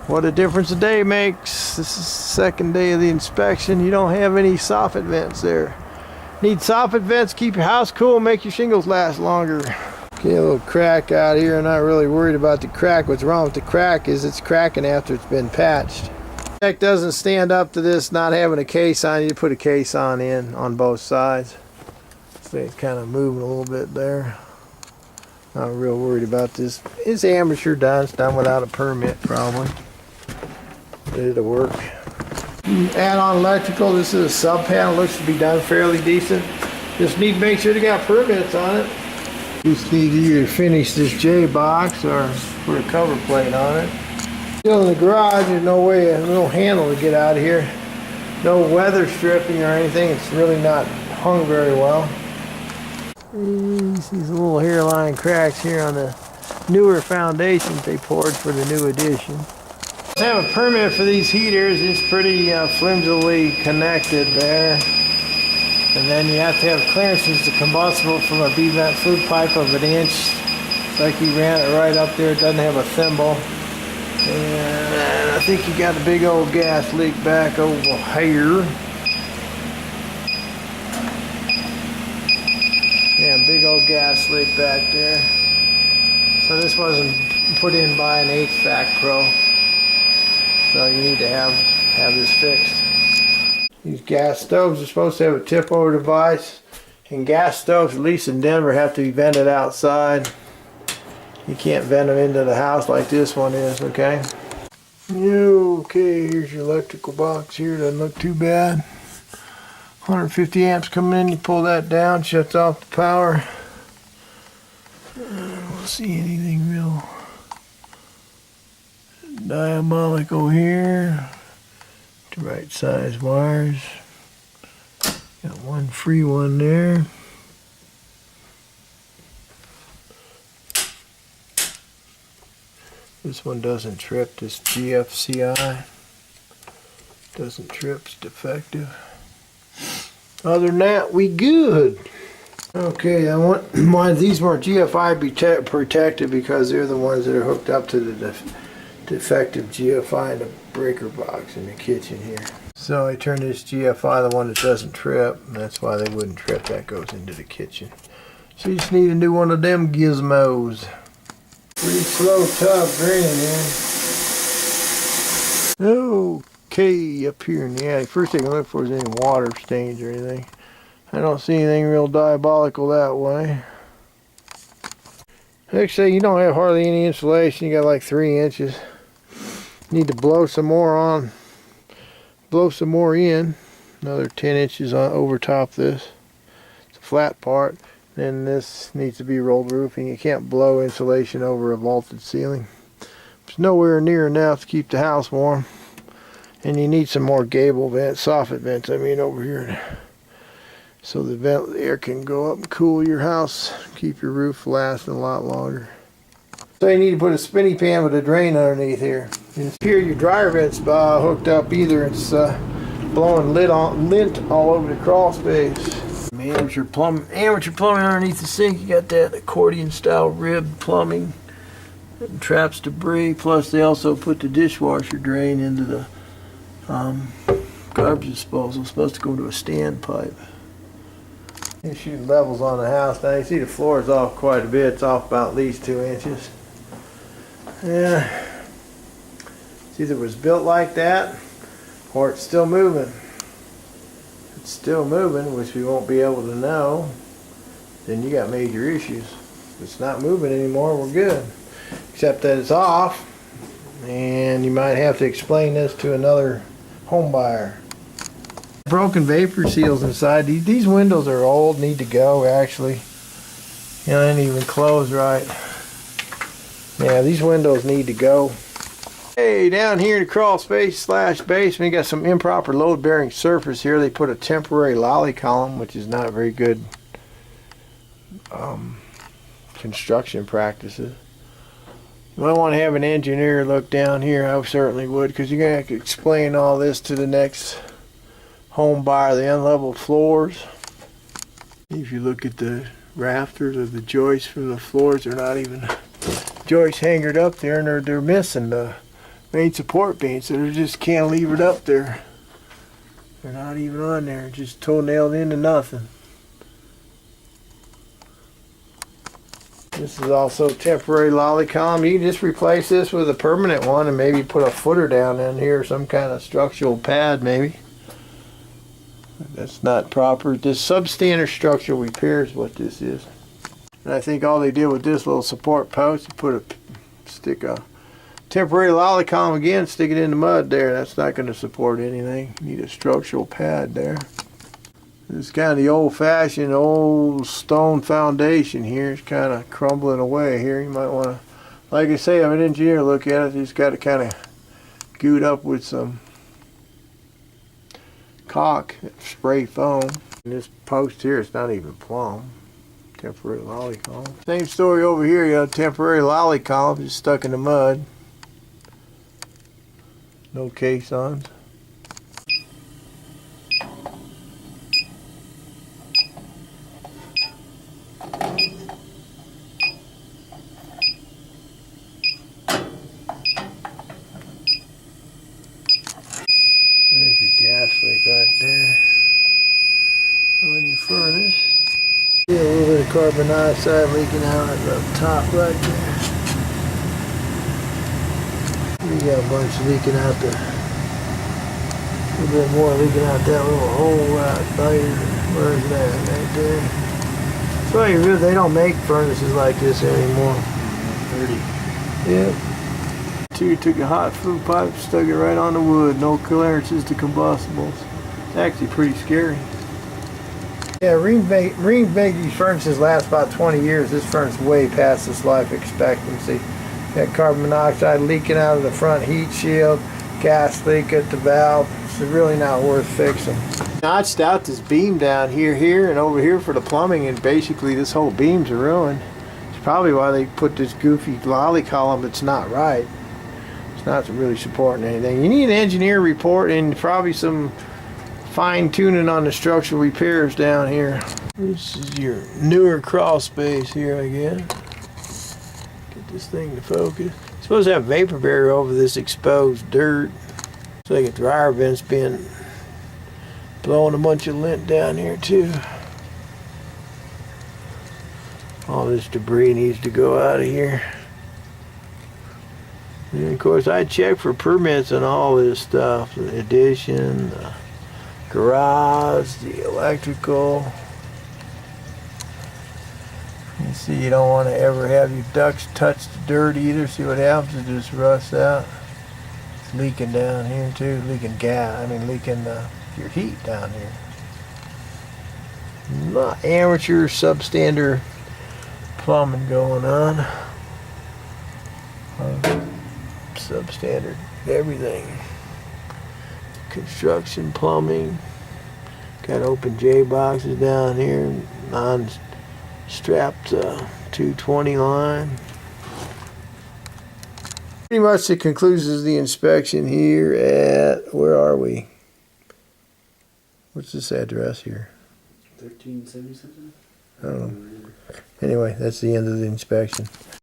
What a difference a day makes. This is the second day of the inspection. You don't have any soffit vents there. Need soffit vents, keep your house cool, make your shingles last longer. Okay, a little crack out here. I'm not really worried about the crack. What's wrong with the crack is it's cracking after it's been patched. Deck doesn't stand up to this not having a case on. You put a case on both sides. So it's kind of moving a little bit there. Not real worried about this. It's amateur done. It's done without a permit probably. But it'll work. Add-on electrical. This is a sub panel. Looks to be done fairly decent. Just need to make sure they got permits on it. Just need to either finish this J box or put a cover plate on it. Still in the garage. There's no way, no handle to get out of here. No weather stripping or anything. It's really not hung very well. You see these little hairline cracks here on the newer foundations they poured for the new addition. I have a permit for these heaters. It's pretty flimsily connected there. And then you have to have clearances to combustible from a B-vent food pipe of 1 inch. It's like he ran it right up there. It doesn't have a thimble. And I think you got a big old gas leak back over here. Yeah, big old gas leak back there. So this wasn't put in by an HVAC pro. So you need to have this fixed. These gas stoves are supposed to have a tip over device. And gas stoves, at least in Denver, have to be vented outside. You can't vent them into the house like this one is, okay? Okay, here's your electrical box here. Doesn't look too bad. 150 amps coming in, you pull that down, shuts off the power. We'll see anything real diabolical here. The right size wires. Got one free one there. This one doesn't trip, this GFCI doesn't trip, it's defective. Other than that, we good. Okay, I want these more GFI protected because they're the ones that are hooked up to the defective GFI in the breaker box in the kitchen here. So I turned this GFI, the one that doesn't trip, and that's why they wouldn't trip. That goes into the kitchen. So you just need a new one of them gizmos. Pretty slow tub draining here. Okay, up here in the attic. First thing I look for is any water stains or anything. I don't see anything real diabolical that way. Actually, you don't have hardly any insulation. You got like 3 inches. Need to blow some more on. Blow some more in. Another 10 inches on over top this. It's a flat part. Then this needs to be rolled roofing. You can't blow insulation over a vaulted ceiling. It's nowhere near enough to keep the house warm. And you need some more gable vents, soffit vents, I mean, over here. So the air can go up and cool your house. Keep your roof lasting a lot longer. So you need to put a spinny pan with a drain underneath here. And here your dryer vent's hooked up either. It's blowing lint all over the crawl space. Amateur plumbing underneath the sink. You got that accordion style rib plumbing. It traps debris. Plus they also put the dishwasher drain into the garbage disposal. It's supposed to go into a standpipe. You shoot levels on the house. Now you see the floor is off quite a bit. It's off about at least 2 inches. Yeah. It's either was built like that or it's still moving. If it's still moving, which we won't be able to know, then you got major issues. If it's not moving anymore, we're good. Except that it's off, and you might have to explain this to another home buyer. Broken vapor seals inside. These windows are old, need to go actually. You know, they didn't even close right. Yeah, these windows need to go. Hey, down here in the crawl space / basement, you got some improper load bearing surface here. They put a temporary lolly column, which is not very good construction practices. You might want to have an engineer look down here. I certainly would, because you're going to have to explain all this to the next home buyer. The unleveled floors. If you look at the rafters or the joists from the floors, they're not even joists hangered up there, and they're missing the main support beams, so they're just cantilevered up there. They're not even on there, just toe-nailed into nothing. This is also temporary lolly column. You can just replace this with a permanent one and maybe put a footer down in here, some kind of structural pad maybe. That's not proper. This substandard structural repair is what this is. And I think all they did with this little support post, stick a temporary lolly column again, stick it in the mud there. That's not going to support anything. You need a structural pad there. This is kind of the old-fashioned old stone foundation here. It's kind of crumbling away here. You might want to, like I say, have an engineer look at it. You just got to kind of goo it up with some caulk, spray foam. And this post here, it's not even plumb. Temporary lolly column. Same story over here. You got a temporary lolly column just stuck in the mud. No caissons. There's your gas leak right there on your furnace. See a little bit of carbon dioxide leaking out at the top right there. We got a bunch leaking out there. A little bit more leaking out that little hole right there. Where's that? Right there. That's why they don't make furnaces like this anymore. 30. Yeah. Two took a hot flue pipe, stuck it right on the wood. No clearances to combustibles. It's actually pretty scary. Yeah, marine baggage furnaces last about 20 years. This furnace is way past its life expectancy. Got carbon monoxide leaking out of the front heat shield, gas leak at the valve. It's really not worth fixing. Notched out this beam down here, and over here for the plumbing, and basically this whole beam's ruined. It's probably why they put this goofy lolly column that's not right. It's not really supporting anything. You need an engineer report and probably some fine tuning on the structural repairs down here. This is your newer crawl space here, I guess. Get this thing to focus. It's supposed to have vapor barrier over this exposed dirt. It's like a dryer vent's been blowing a bunch of lint down here too. All this debris needs to go out of here. And of course, I checked for permits on all this stuff. The addition, the garage, the electrical. You see, you don't want to ever have your ducts touch the dirt either. See what happens? It just rusts out. It's leaking down here too. Leaking gas. Leaking your heat down here. Not amateur substandard plumbing going on. Substandard everything. Construction plumbing. Got open J boxes down here. Non-strapped 220 line. Pretty much it concludes the inspection here at, where are we? What's this address here? 1370 something? I don't know. Anyway, that's the end of the inspection.